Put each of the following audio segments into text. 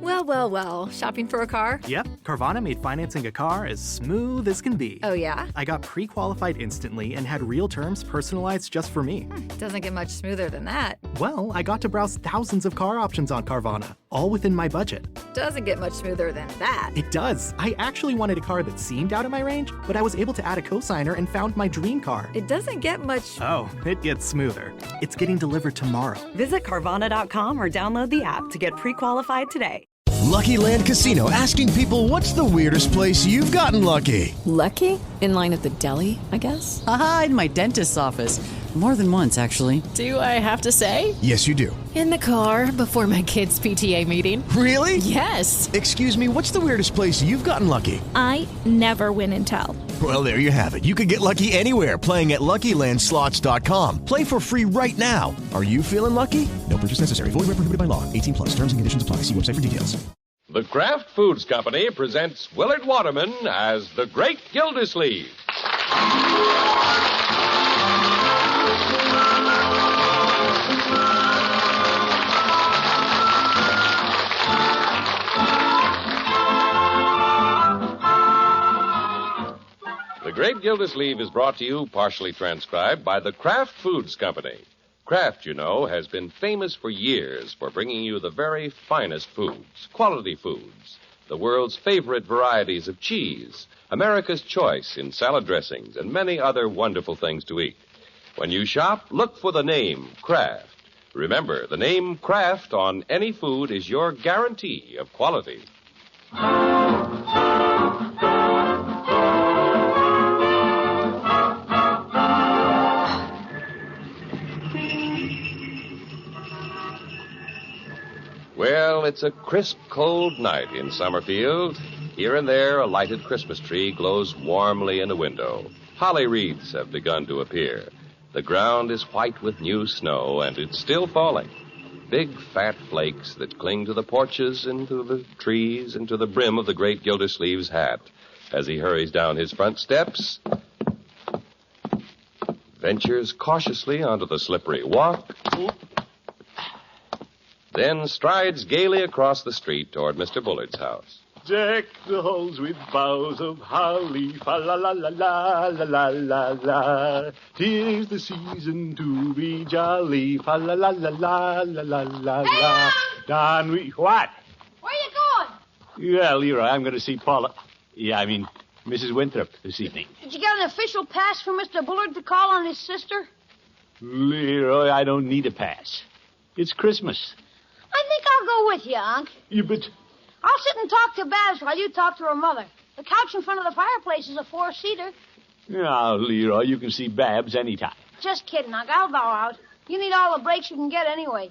Well, well, well. Shopping for a car? Yep, Carvana made financing a car as smooth as can be. Oh, yeah? I got pre-qualified instantly and had real terms personalized just for me. Doesn't get much smoother than that. Well, I got to browse thousands of car options on Carvana, all within my budget. Doesn't get much smoother than that. It does. I actually wanted a car that seemed out of my range, but I was able to add a cosigner and found my dream car. It doesn't get much... Oh, it gets smoother. It's getting delivered tomorrow. Visit Carvana.com or download the app to get pre-qualified today. Lucky Land Casino, asking people, what's the weirdest place you've gotten lucky? Lucky? In line at the deli, I guess? Aha, in my dentist's office. More than once, actually. Do I have to say? Yes, you do. In the car before my kids' PTA meeting. Really? Yes. Excuse me, what's the weirdest place you've gotten lucky? I never win and tell. Well, there you have it. You can get lucky anywhere, playing at LuckyLandSlots.com. Play for free right now. Are you feeling lucky? No purchase necessary. Void where prohibited by law. 18 plus. Terms and conditions apply. See website for details. The Kraft Foods Company presents Willard Waterman as the Great Gildersleeve. The Great Gildersleeve is brought to you, partially transcribed, by the Kraft Foods Company. Kraft, you know, has been famous for years for bringing you the very finest foods, quality foods, the world's favorite varieties of cheese, America's choice in salad dressings, and many other wonderful things to eat. When you shop, look for the name Kraft. Remember, the name Kraft on any food is your guarantee of quality. Well, it's a crisp, cold night in Summerfield. Here and there, a lighted Christmas tree glows warmly in a window. Holly wreaths have begun to appear. The ground is white with new snow, and it's still falling. Big, fat flakes that cling to the porches and to the trees and to the brim of the great Gildersleeve's hat as he hurries down his front steps, ventures cautiously onto the slippery walk, then strides gaily across the street toward Mr. Bullard's house. Deck the halls with boughs of holly, fa la la la la la la la la. 'Tis the season to be jolly, fa la la la la la la la la. Don we what? Where you going? Yeah, Leroy, I'm going to see Paula. Mrs. Winthrop this evening. Did you get an official pass from Mr. Bullard to call on his sister? Leroy, I don't need a pass. It's Christmas. I think I'll go with you, Unc. But I'll sit and talk to Babs while you talk to her mother. The couch in front of the fireplace is a 4-seater. Now, Leroy, you can see Babs anytime. Just kidding, Unc. I'll bow out. You need all the breaks you can get anyway.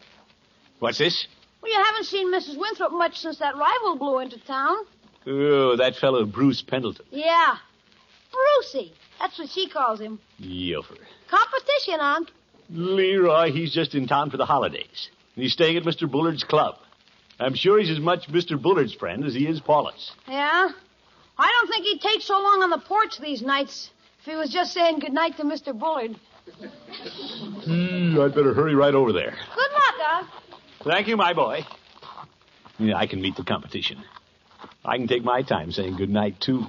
What's this? Well, you haven't seen Mrs. Winthrop much since that rival blew into town. Oh, that fellow Bruce Pendleton. Yeah. Brucey. That's what she calls him. Yofer. Competition, Unc. Leroy, he's just in town for the holidays. And he's staying at Mr. Bullard's club. I'm sure he's as much Mr. Bullard's friend as he is Paula's. Yeah? I don't think he'd take so long on the porch these nights if he was just saying goodnight to Mr. Bullard. I'd better hurry right over there. Good luck, Unc. Thank you, my boy. Yeah, I can meet the competition. I can take my time saying goodnight, too.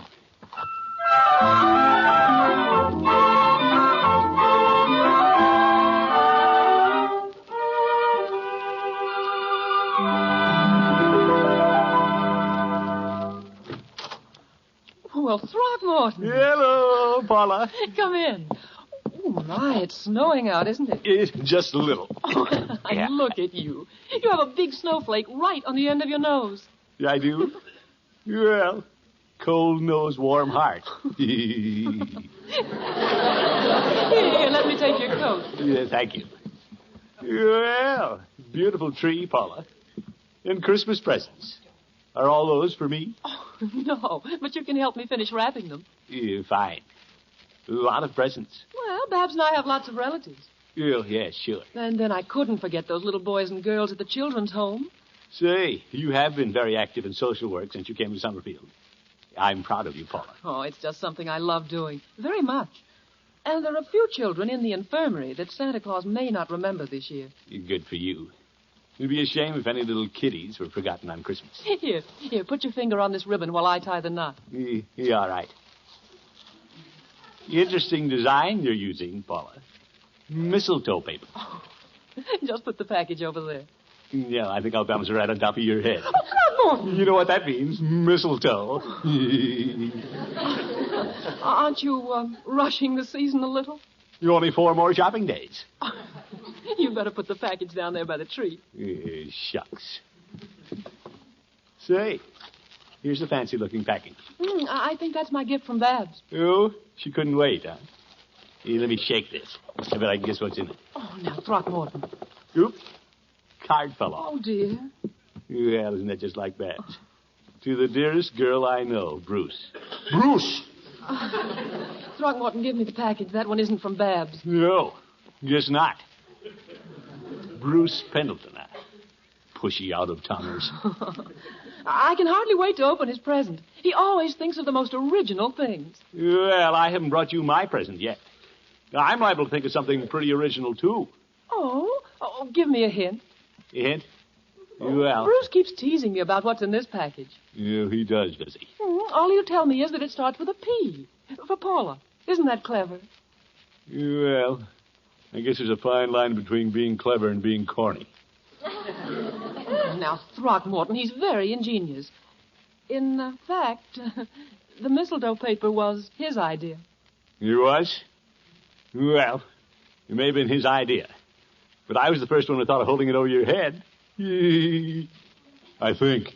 Well, Throckmorton. Hello, Paula. Come in. Oh, my, it's snowing out, isn't it? It's just a little. Yeah. Look at you. You have a big snowflake right on the end of your nose. I do? Well, cold nose, warm heart. Here, let me take your coat. Yeah, thank you. Well, beautiful tree, Paula. And Christmas presents. Are all those for me? Oh, no, but you can help me finish wrapping them. Yeah, fine. A lot of presents. Well, Babs and I have lots of relatives. Oh, yeah, sure. And then I couldn't forget those little boys and girls at the children's home. Say, you have been very active in social work since you came to Summerfield. I'm proud of you, Paula. Oh, it's just something I love doing. Very much. And there are a few children in the infirmary that Santa Claus may not remember this year. Good for you. It'd be a shame if any little kiddies were forgotten on Christmas. Here, put your finger on this ribbon while I tie the knot. Yeah, all right. Interesting design you're using, Paula. Mistletoe paper. Oh, just put the package over there. Yeah, I think I'll bounce it right on top of your head. Oh, Throckmorton! You know what that means? Mistletoe. Aren't you rushing the season a little? You're only 4 more shopping days. You better put the package down there by the tree. Shucks. Say, here's a fancy-looking package. I think that's my gift from Babs. Oh, she couldn't wait, huh? Here, let me shake this. I bet I can guess what's in it. Oh, now, Throckmorton. Oop. Card fell off. Oh, dear. Well, isn't that just like Babs? To the dearest girl I know, Bruce. Bruce! Throckmorton, give me the package. That one isn't from Babs. No, guess not. Bruce Pendleton, pushy out-of-towners. I can hardly wait to open his present. He always thinks of the most original things. Well, I haven't brought you my present yet. I'm liable to think of something pretty original, too. Oh, give me a hint. A hint? Well... Bruce keeps teasing me about what's in this package. Yeah, he does he? All he'll tell me is that it starts with a P. For Paula. Isn't that clever? Well, I guess there's a fine line between being clever and being corny. Now, Throckmorton, he's very ingenious. In fact, the mistletoe paper was his idea. It was? Well, it may have been his idea. But I was the first one who thought of holding it over your head. I think.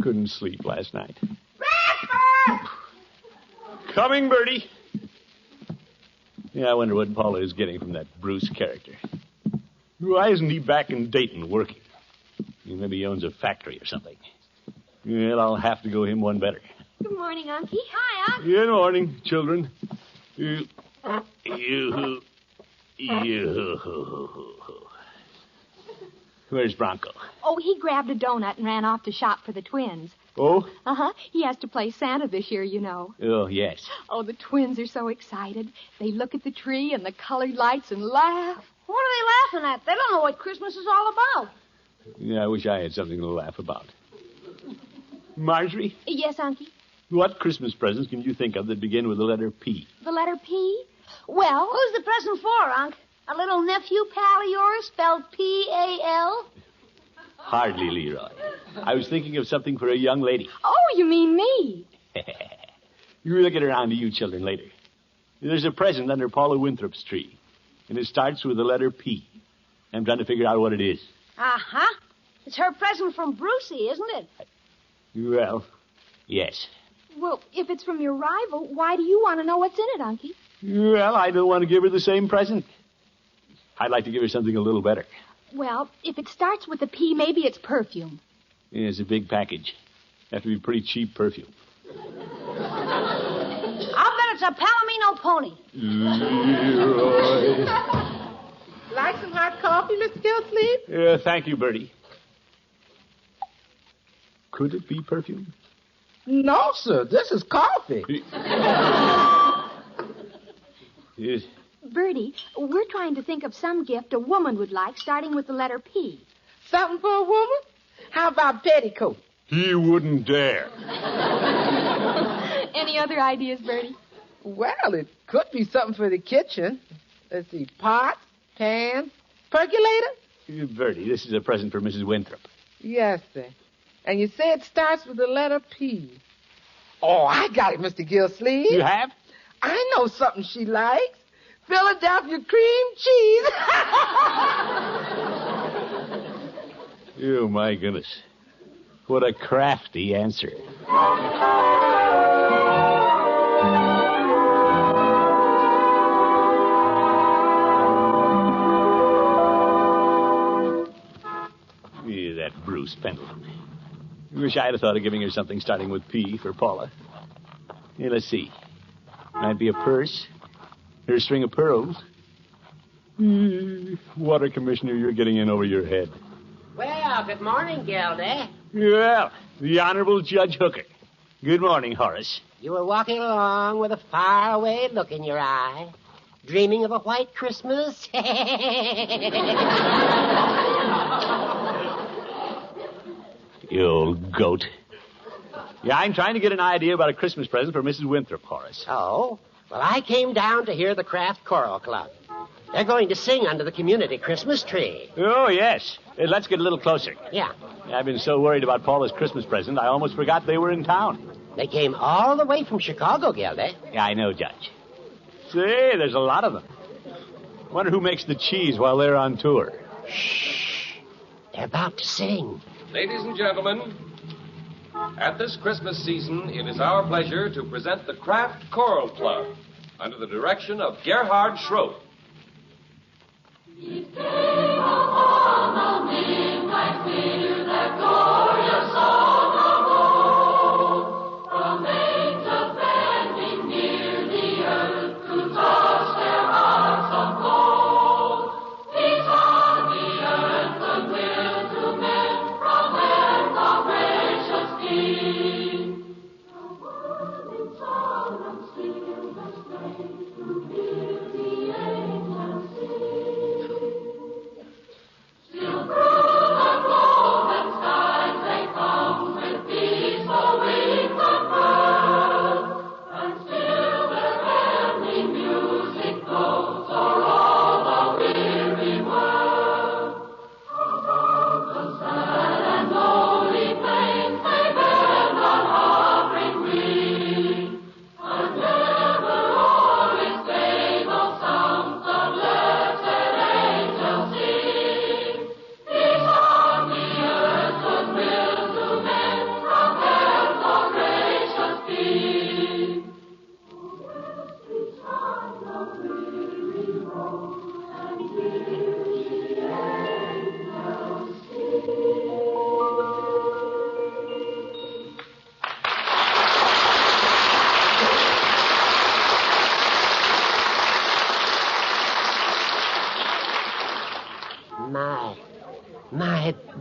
Couldn't sleep last night. Coming, Bertie. Yeah, I wonder what Paula is getting from that Bruce character. Why isn't he back in Dayton working? Maybe he owns a factory or something. Well, I'll have to go him one better. Good morning, Unky. Hi, Unc. Good morning, children. Where's Bronco? Oh, he grabbed a donut and ran off to shop for the twins. Oh? Uh-huh. He has to play Santa this year, you know. Oh, yes. Oh, the twins are so excited. They look at the tree and the colored lights and laugh. What are they laughing at? They don't know what Christmas is all about. Yeah, I wish I had something to laugh about. Marjorie? Yes, Unky? What Christmas presents can you think of that begin with the letter P? The letter P? Well... Who's the present for, Unc? A little nephew pal of yours spelled P-A-L? Hardly, Leroy. I was thinking of something for a young lady. Oh, you mean me? We'll get around to you children later. There's a present under Paula Winthrop's tree, and it starts with the letter P. I'm trying to figure out what it is. Uh-huh. It's her present from Brucey, isn't it? Well, yes. Well, if it's from your rival, why do you want to know what's in it, Unky? Well, I don't want to give her the same present. I'd like to give her something a little better. Well, if it starts with a P, maybe it's perfume. Yeah, it's a big package. Have to be pretty cheap perfume. I'll bet it's a Palomino pony. Leroy. Like some hot coffee, Mr. Gildersleeve? Thank you, Bertie. Could it be perfume? No, sir. This is coffee. Yes. Bertie, we're trying to think of some gift a woman would like, starting with the letter P. Something for a woman? How about petticoat? He wouldn't dare. Any other ideas, Bertie? Well, it could be something for the kitchen. Let's see, pot, pan, percolator? Bertie, this is a present for Mrs. Winthrop. Yes, sir. And you say it starts with the letter P. Oh, I got it, Mr. Gildersleeve. You have? I know something she likes. Philadelphia cream cheese. Oh, my goodness. What a crafty answer. Yeah, that Bruce Pendleton. I wish I'd have thought of giving her something starting with P for Paula. Here, let's see. Might be a purse. Here's a string of pearls. Water commissioner, you're getting in over your head. Well, good morning, Gildy. Well, the Honorable Judge Hooker. Good morning, Horace. You were walking along with a faraway look in your eye, dreaming of a white Christmas. You old goat. Yeah, I'm trying to get an idea about a Christmas present for Mrs. Winthrop, Horace. Oh? Well, I came down to hear the Kraft Choral Club. They're going to sing under the community Christmas tree. Oh, yes. Let's get a little closer. Yeah. I've been so worried about Paula's Christmas present, I almost forgot they were in town. They came all the way from Chicago, Gildy. Yeah, I know, Judge. Say, there's a lot of them. Wonder who makes the cheese while they're on tour. Shh. They're about to sing. Ladies and gentlemen, at this Christmas season, it is our pleasure to present the Kraft Choral Club under the direction of Gerhard Schroth.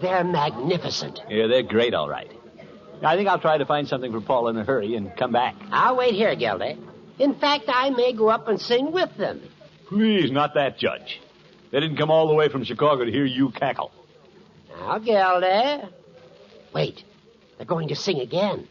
They're magnificent. Yeah, they're great, all right. I think I'll try to find something for Paula in a hurry and come back. I'll wait here, Gildy. In fact, I may go up and sing with them. Please, not that, Judge. They didn't come all the way from Chicago to hear you cackle. Now, Gildy. Wait, they're going to sing again.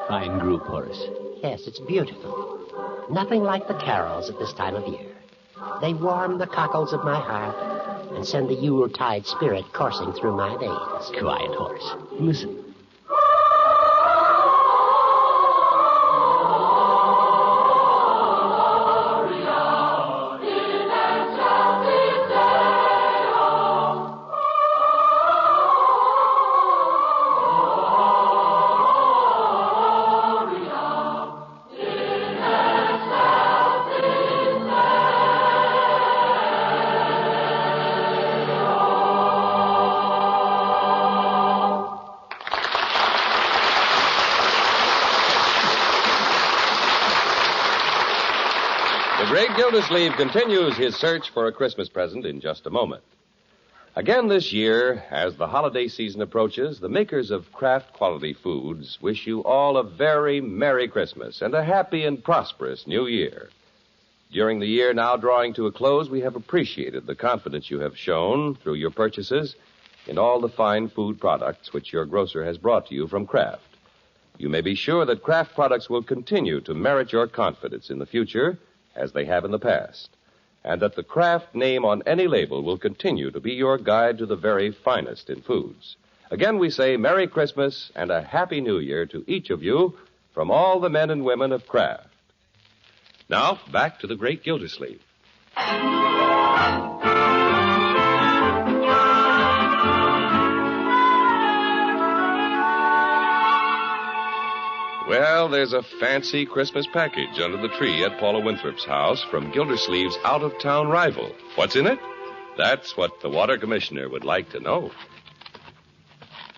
Fine group, Horace. Yes, it's beautiful. Nothing like the carols at this time of year. They warm the cockles of my heart and send the Yuletide spirit coursing through my veins. Quiet, Horace. Listen. The great Gildersleeve continues his search for a Christmas present in just a moment. Again this year, as the holiday season approaches, the makers of Kraft quality foods wish you all a very Merry Christmas and a happy and prosperous New Year. During the year now drawing to a close, we have appreciated the confidence you have shown through your purchases in all the fine food products which your grocer has brought to you from Kraft. You may be sure that Kraft products will continue to merit your confidence in the future as they have in the past, and that the Kraft name on any label will continue to be your guide to the very finest in foods. Again, we say Merry Christmas and a Happy New Year to each of you from all the men and women of Kraft. Now, back to the great Gildersleeve. Well, there's a fancy Christmas package under the tree at Paula Winthrop's house from Gildersleeve's out-of-town rival. What's in it? That's what the water commissioner would like to know.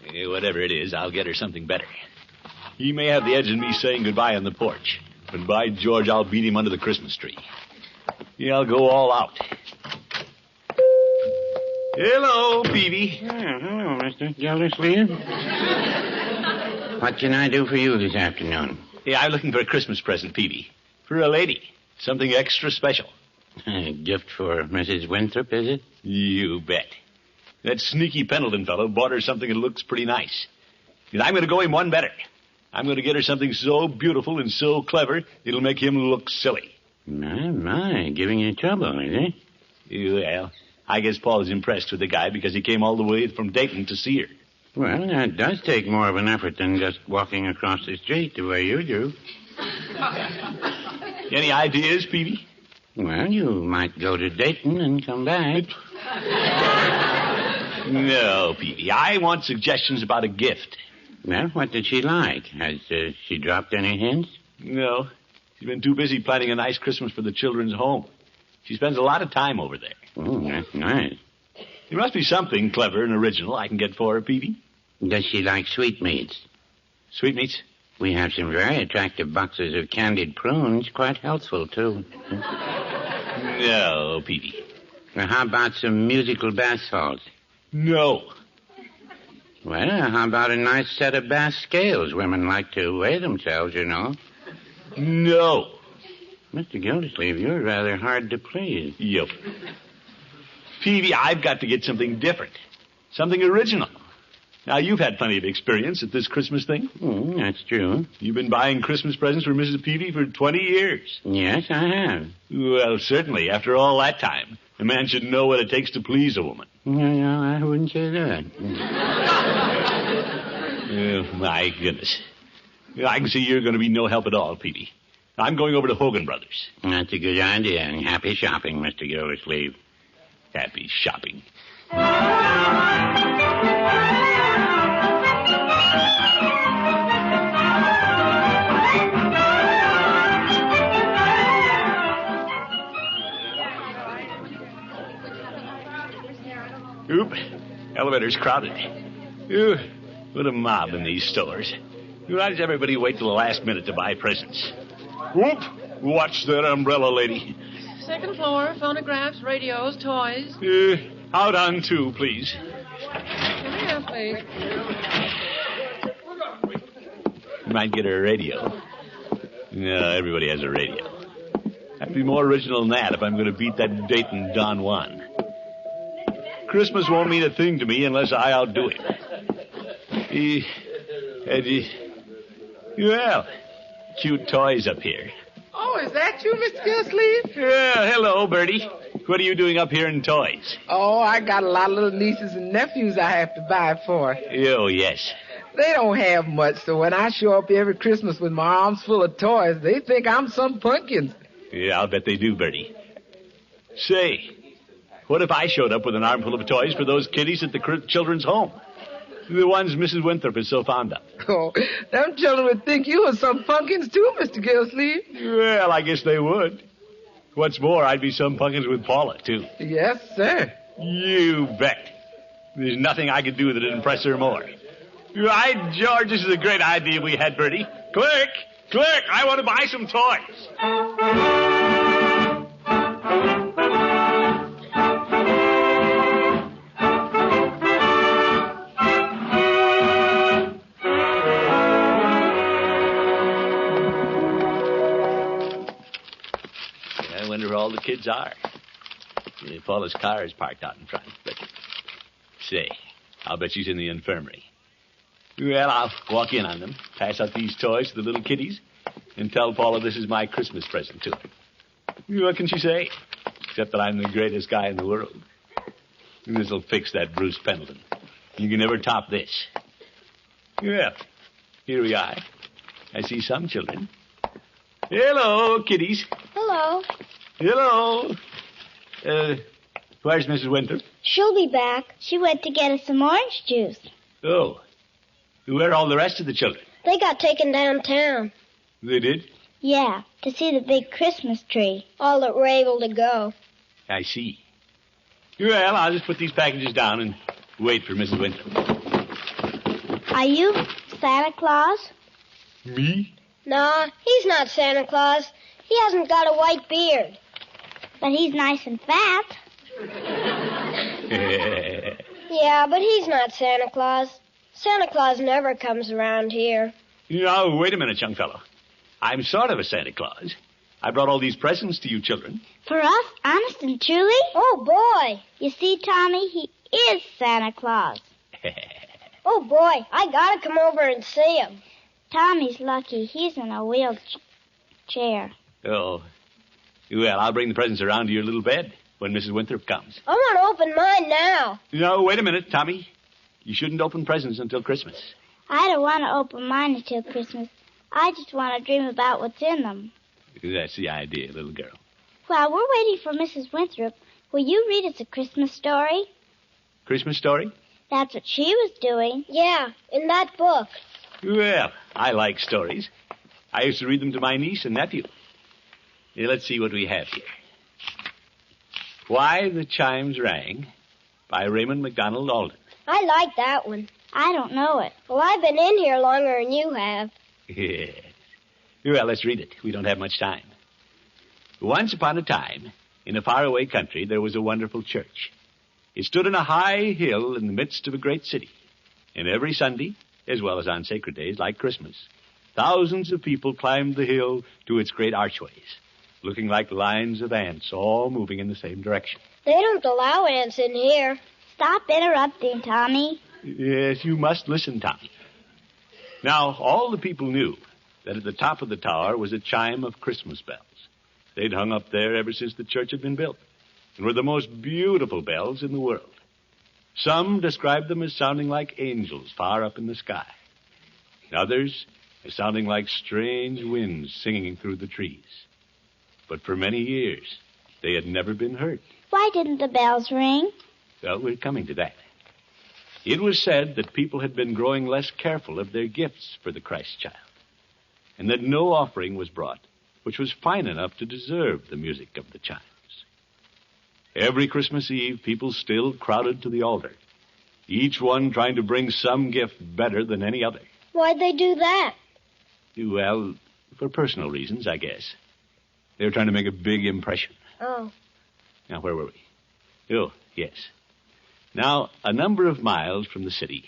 Whatever it is, I'll get her something better. He may have the edge of me saying goodbye on the porch, but by George, I'll beat him under the Christmas tree. Yeah, I'll go all out. Hello, Peavy. Hello, Mr. Gildersleeve. What can I do for you this afternoon? Yeah, I'm looking for a Christmas present, Peavy. For a lady. Something extra special. A gift for Mrs. Winthrop, is it? You bet. That sneaky Pendleton fellow bought her something that looks pretty nice. And I'm going to go him one better. I'm going to get her something so beautiful and so clever, it'll make him look silly. My, giving you trouble, is it? Well, I guess Paul's impressed with the guy because he came all the way from Dayton to see her. Well, that does take more of an effort than just walking across the street the way you do. Any ideas, Peavy? Well, you might go to Dayton and come back. No, Peavy. I want suggestions about a gift. Well, what did she like? Has she dropped any hints? No. She's been too busy planning a nice Christmas for the children's home. She spends a lot of time over there. Oh, that's nice. There must be something clever and original I can get for her, Peavy. Does she like sweetmeats? Sweetmeats? We have some very attractive boxes of candied prunes, quite healthful, too. No, Peavy. Well, how about some musical bath salts? No. Well, how about a nice set of bath scales? Women like to weigh themselves, you know. No. Mr. Gildersleeve, you're rather hard to please. Yep. Peavy, I've got to get something different. Something original. Now, you've had plenty of experience at this Christmas thing. That's true. You've been buying Christmas presents for Mrs. Peavy for 20 years. Yes, I have. Well, certainly, after all that time, a man should know what it takes to please a woman. No, I wouldn't say that. Oh, my goodness. I can see you're going to be no help at all, Peavy. I'm going over to Hogan Brothers. That's a good idea, and happy shopping, Mr. Gildersleeve. Happy shopping. Oop. Elevator's crowded. Ooh, what a mob in these stores. Why does everybody wait till the last minute to buy presents? Whoop! Watch that umbrella, lady. Second floor, phonographs, radios, toys. Out on 2, please. Come here, please. You might get her a radio. No, everybody has a radio. I have to be more original than that if I'm going to beat that Dayton Don Juan. Christmas won't mean a thing to me unless I outdo him. Well, cute toys up here. Oh, is that you, Mr. Gildersleeve? Yeah, hello, Bertie. What are you doing up here in toys? Oh, I got a lot of little nieces and nephews I have to buy for. Oh, yes. They don't have much, so when I show up every Christmas with my arms full of toys, they think I'm some pumpkin. Yeah, I'll bet they do, Bertie. Say, what if I showed up with an armful of toys for those kiddies at the children's home? The ones Mrs. Winthrop is so fond of. Oh, them children would think you were some pumpkins too, Mr. Gildersleeve. Well, I guess they would. What's more, I'd be some pumpkins with Paula, too. Yes, sir. You bet. There's nothing I could do that'd impress her more. Right, George, this is a great idea we had, Bertie. Clerk! Clerk, I want to buy some toys. I wonder where all the kids are. Paula's car is parked out in front. But, say, I'll bet she's in the infirmary. Well, I'll walk in on them, pass out these toys to the little kiddies, and tell Paula this is my Christmas present to her. What can she say? Except that I'm the greatest guy in the world. And this'll fix that Bruce Pendleton. You can never top this. Well, here we are. I see some children. Hello, kiddies. Hello. Hello. Where's Mrs. Winthrop? She'll be back. She went to get us some orange juice. Oh. Where are all the rest of the children? They got taken downtown. They did? Yeah, to see the big Christmas tree. All that were able to go. I see. Well, I'll just put these packages down and wait for Mrs. Winthrop. Are you Santa Claus? Me? Nah, he's not Santa Claus. He hasn't got a white beard. But he's nice and fat. Yeah, but he's not Santa Claus. Santa Claus never comes around here. Now, wait a minute, young fellow. I'm sort of a Santa Claus. I brought all these presents to you children. For us, honest and truly? Oh, boy. You see, Tommy, he is Santa Claus. Oh, boy, I gotta come over and see him. Tommy's lucky. He's in a wheelchair. Oh. Well, I'll bring the presents around to your little bed when Mrs. Winthrop comes. I want to open mine now. No, wait a minute, Tommy. You shouldn't open presents until Christmas. I don't want to open mine until Christmas. I just want to dream about what's in them. That's the idea, little girl. While we're waiting for Mrs. Winthrop, will you read us a Christmas story? Christmas story? That's what she was doing. Yeah, in that book. Well, I like stories. I used to read them to my niece and nephew. Here, let's see what we have here. Why the Chimes Rang by Raymond MacDonald Alden. I like that one. I don't know it. Well, I've been in here longer than you have. Yes. Well, let's read it. We don't have much time. Once upon a time, in a faraway country, there was a wonderful church. It stood on a high hill in the midst of a great city. And every Sunday, as well as on sacred days like Christmas, thousands of people climbed the hill to its great archways, looking like lines of ants all moving in the same direction. They don't allow ants in here. Stop interrupting, Tommy. Yes, you must listen, Tommy. Now, all the people knew that at the top of the tower was a chime of Christmas bells. They'd hung up there ever since the church had been built, and were the most beautiful bells in the world. Some described them as sounding like angels far up in the sky. Others as sounding like strange winds singing through the trees. But for many years, they had never been heard. Why didn't the bells ring? Well, we're coming to that. It was said that people had been growing less careful of their gifts for the Christ child, and that no offering was brought which was fine enough to deserve the music of the chimes. Every Christmas Eve, people still crowded to the altar, each one trying to bring some gift better than any other. Why'd they do that? Well, for personal reasons, I guess. They were trying to make a big impression. Oh. Now, where were we? Oh, yes. Now, a number of miles from the city,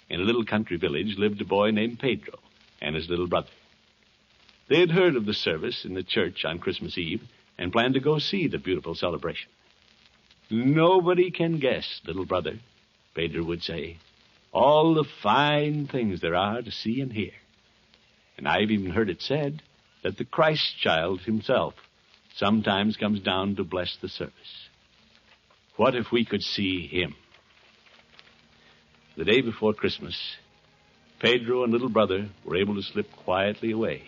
in a little country village, lived a boy named Pedro and his little brother. They had heard of the service in the church on Christmas Eve and planned to go see the beautiful celebration. Nobody can guess, little brother, Pedro would say, all the fine things there are to see and hear. And I've even heard it said that the Christ child himself sometimes comes down to bless the service. What if we could see him? The day before Christmas, Pedro and little brother were able to slip quietly away.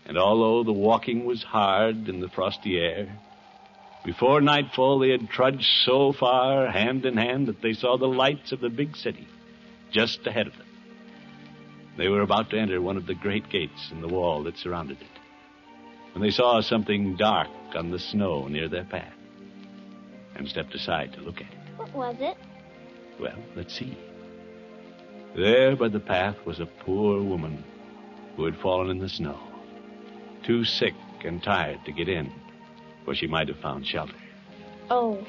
And although the walking was hard in the frosty air, before nightfall they had trudged so far, hand in hand, that they saw the lights of the big city just ahead of them. They were about to enter one of the great gates in the wall that surrounded it, when they saw something dark on the snow near their path, and stepped aside to look at it. What was it? Well, let's see. There by the path was a poor woman who had fallen in the snow, too sick and tired to get in, where she might have found shelter. Oh.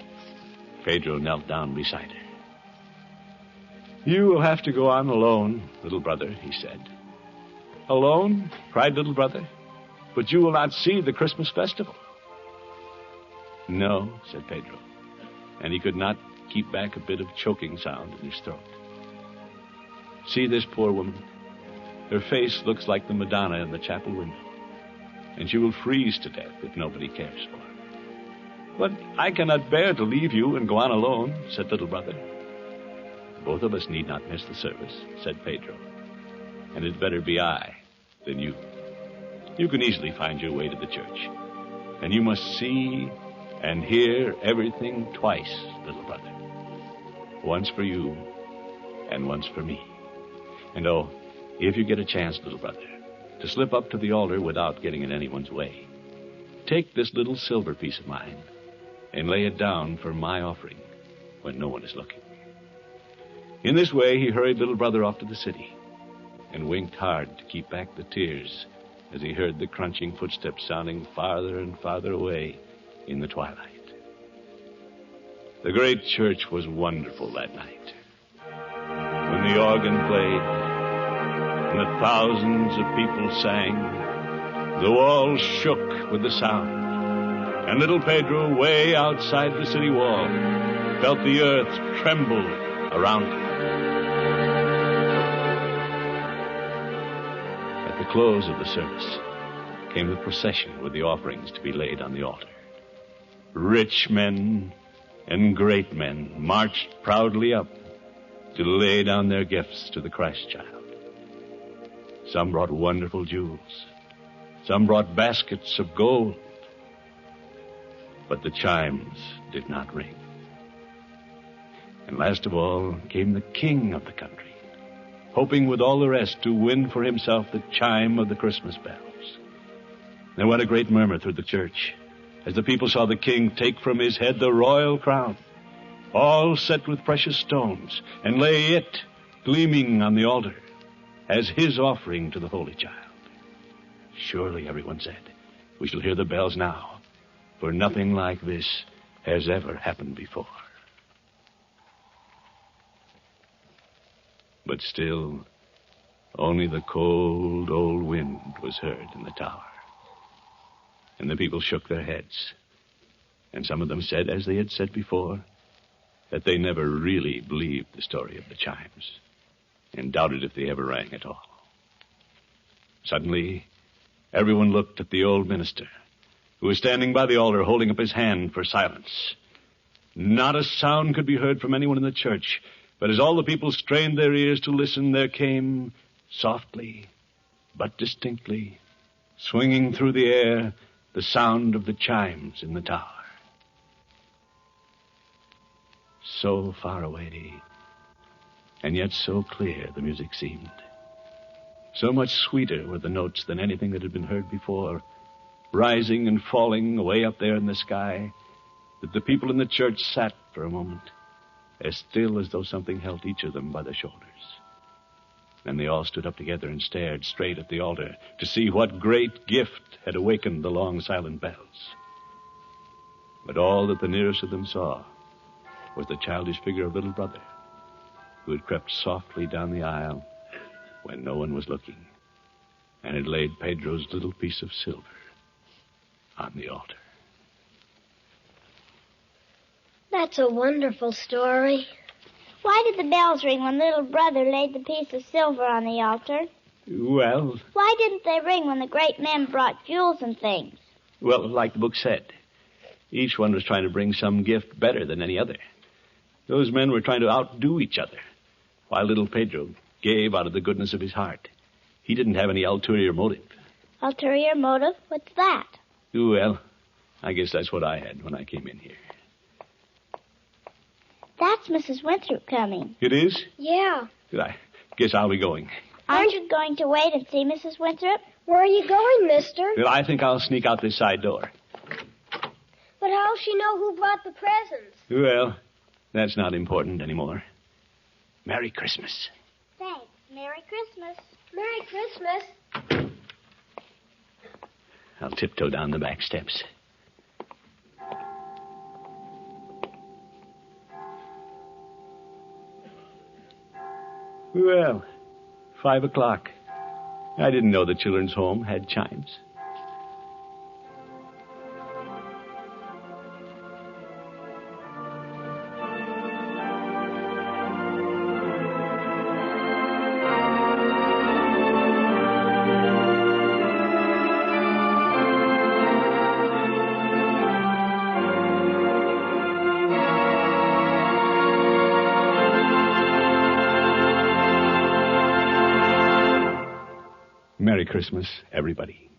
Pedro knelt down beside her. You will have to go on alone, little brother, he said. Alone? Cried little brother. But you will not see the Christmas festival. No, said Pedro, and he could not keep back a bit of choking sound in his throat. See this poor woman? Her face looks like the Madonna in the chapel window. and she will freeze to death if nobody cares for her. But I cannot bear to leave you and go on alone, said little brother. Both of us need not miss the service, said Pedro. And it's better be I than you. You can easily find your way to the church. And you must see and hear everything twice, little brother. Once for you and once for me. And oh, if you get a chance, little brother, to slip up to the altar without getting in anyone's way, take this little silver piece of mine and lay it down for my offering when no one is looking. In this way, he hurried little brother off to the city and winked hard to keep back the tears as he heard the crunching footsteps sounding farther and farther away in the twilight. The great church was wonderful that night. When the organ played and the thousands of people sang, the walls shook with the sound. And little Pedro, way outside the city wall, felt the earth tremble around him. At the close of the service came the procession with the offerings to be laid on the altar. Rich men and great men marched proudly up to lay down their gifts to the Christ child. Some brought wonderful jewels. Some brought baskets of gold. But the chimes did not ring. And last of all came the king of the country, hoping with all the rest to win for himself the chime of the Christmas bells. There went a great murmur through the church as the people saw the king take from his head the royal crown, all set with precious stones, and lay it gleaming on the altar as his offering to the Holy Child. Surely, everyone said, we shall hear the bells now, for nothing like this has ever happened before. But still, only the cold old wind was heard in the tower. And the people shook their heads. And some of them said, as they had said before, that they never really believed the story of the chimes, and doubted if they ever rang at all. Suddenly, everyone looked at the old minister, who was standing by the altar holding up his hand for silence. Not a sound could be heard from anyone in the church, but as all the people strained their ears to listen, there came, softly but distinctly, swinging through the air, the sound of the chimes in the tower. So far away, and yet so clear the music seemed. So much sweeter were the notes than anything that had been heard before, rising and falling away up there in the sky, that the people in the church sat for a moment, as still as though something held each of them by the shoulders. Then they all stood up together and stared straight at the altar to see what great gift had awakened the long silent bells. But all that the nearest of them saw was the childish figure of little brother, who had crept softly down the aisle when no one was looking, and had laid Pedro's little piece of silver on the altar. That's a wonderful story. Why did the bells ring when little brother laid the piece of silver on the altar? Well, Why didn't they ring when the great men brought jewels and things? like the book said, each one was trying to bring some gift better than any other. Those men were trying to outdo each other, while little Pedro gave out of the goodness of his heart. He didn't have any ulterior motive. Ulterior motive? What's that? Well, I guess that's what I had when I came in here. That's Mrs. Winthrop coming. It is? Yeah. I guess I'll be going. Aren't you going to wait and see Mrs. Winthrop? Where are you going, mister? Well, I think I'll sneak out this side door. But how'll she know who brought the presents? Well, that's not important anymore. Merry Christmas. Thanks. Merry Christmas. Merry Christmas. I'll tiptoe down the back steps. Well, 5 o'clock. I didn't know the children's home had chimes. Merry Christmas, everybody.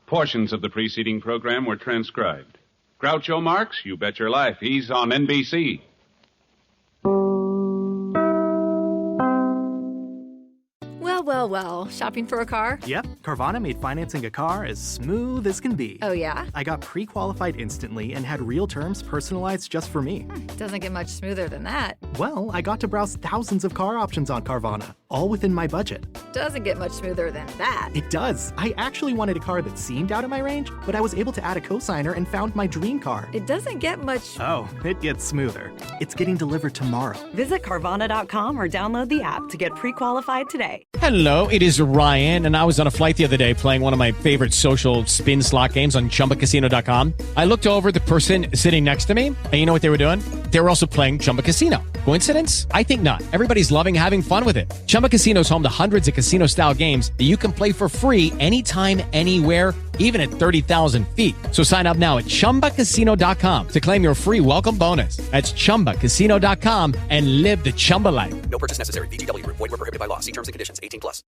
Portions of the preceding program were transcribed. Groucho Marx, you bet your life, he's on NBC. Well, shopping for a car? Yep, Carvana made financing a car as smooth as can be. Oh, yeah? I got pre-qualified instantly and had real terms personalized just for me. Doesn't get much smoother than that. Well, I got to browse thousands of car options on Carvana, all within my budget. Doesn't get much smoother than that. It does. I actually wanted a car that seemed out of my range, but I was able to add a cosigner and found my dream car. It doesn't get much... Oh, it gets smoother. It's getting delivered tomorrow. Visit Carvana.com or download the app to get pre-qualified today. Hello, it is Ryan, and I was on a flight the other day playing one of my favorite social spin slot games on ChumbaCasino.com. I looked over at the person sitting next to me, and you know what they were doing? They were also playing Chumba Casino. Coincidence? I think not. Everybody's loving having fun with it. Chumba Casino is home to hundreds of casino-style games that you can play for free anytime, anywhere, even at 30,000 feet. So sign up now at ChumbaCasino.com to claim your free welcome bonus. That's ChumbaCasino.com and live the Chumba life. No purchase necessary. VGW. Void where prohibited by law. See terms and conditions. 18+.